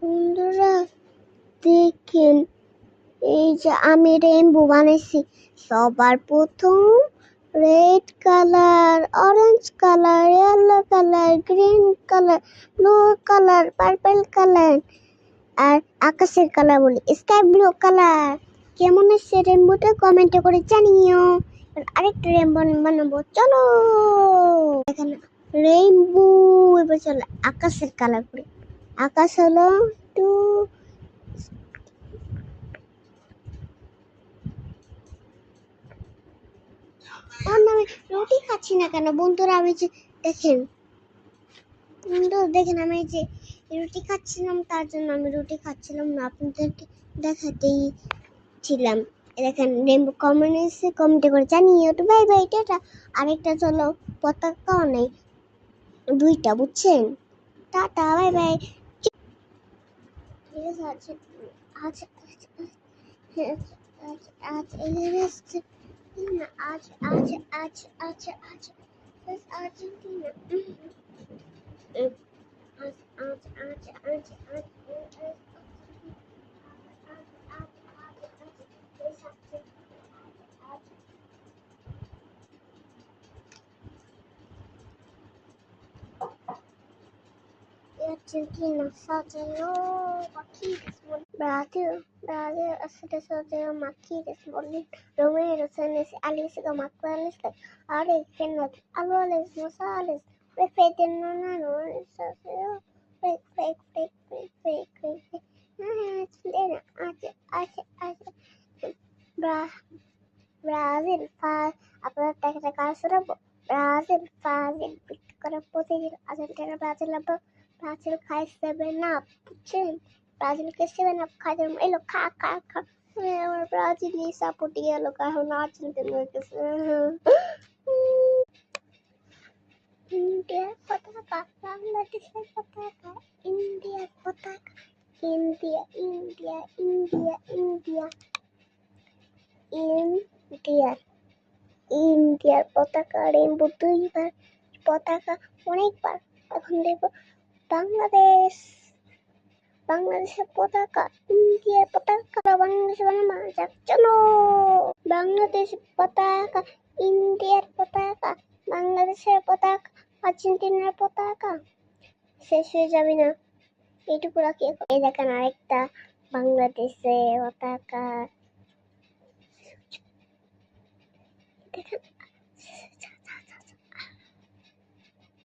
বন্ধুরা দেখেন, এই যে আমি রেইনবো বানাইছি। সবার প্রথম red colour, orange colour, yellow colour, green colour, blue colour, purple colour আর আকাশের কালার বলি স্কাই ব্লু কালার। কেমন হচ্ছে রেইনবোটা কমেন্টে করে জানিও। আরেকটা রেইনবো বানাবো, চলো। এখানে রেইনবো, এবার চলো আকাশের কালার করি। আকাশ হলো টু আমি রুটি খাচ্ছি না কেন বন্ধুরা? আমি যে দেখেন বন্ধুরা দেখেন, আমি যে রুটি খাচ্ছিলাম, তার জন্য আমি রুটি খাচ্ছিলাম না, আপনাদেরকে দেখাতেই ছিলাম। দেখেন রেইনবো কমেন্টে করে জানিয়ে তো বাই বাই টাটা। আরেকটা চলো পতাকাও নেই, দুইটা বুঝছেন। Tata bye bye. ঠিক আছে, আচ্ছা Argentina. Argentina saudeo Maquires Brasil asede saudeo Maquires Bolin Romero Sanes Alice Macales Arenas Alvarez Rosales Pepe Nonano saudeo fake Brazil আপনার টাকা কাজ রাখবো। ব্রাজিল পিট করে প্রতিদিন আর্জেন্টিনা ব্রাজিল খাই 7 আপ, বুঝছেন? ব্রাজিলকে 7 আপ খাইতে এলো খা খা খা। আমার ব্রাজিলই সাপোর্ট গেল, কারণ আর্জেন্টিনা গেছে। ইন্ডিয়ার পতাকা, বাংলাদেশের পতাকা, ইন্ডিয়ার পতাকা, ইন্ডিয়া ইন্ডিয়া ইন্ডিয়া ইন্ডিয়া ইন্ডিয়ার ইন্ডিয়ার পতাকা রেইনবো দুইবার, পতাকা অনেকবার। এখন দেখো বাংলাদেশের পতাকা, ইন্ডিয়ার পতাকা, বাংলাদেশে বানানো যাক, চলো। বাংলাদেশের পতাকা, ইন্ডিয়ার পতাকা, বাংলাদেশের পতাকা, আর্জেন্টিনার পতাকা। শেষ হয়ে যাবে না, এইটুকু রাখি। এই দেখেন আরেকটা বাংলাদেশের পতাকা, দেখেন।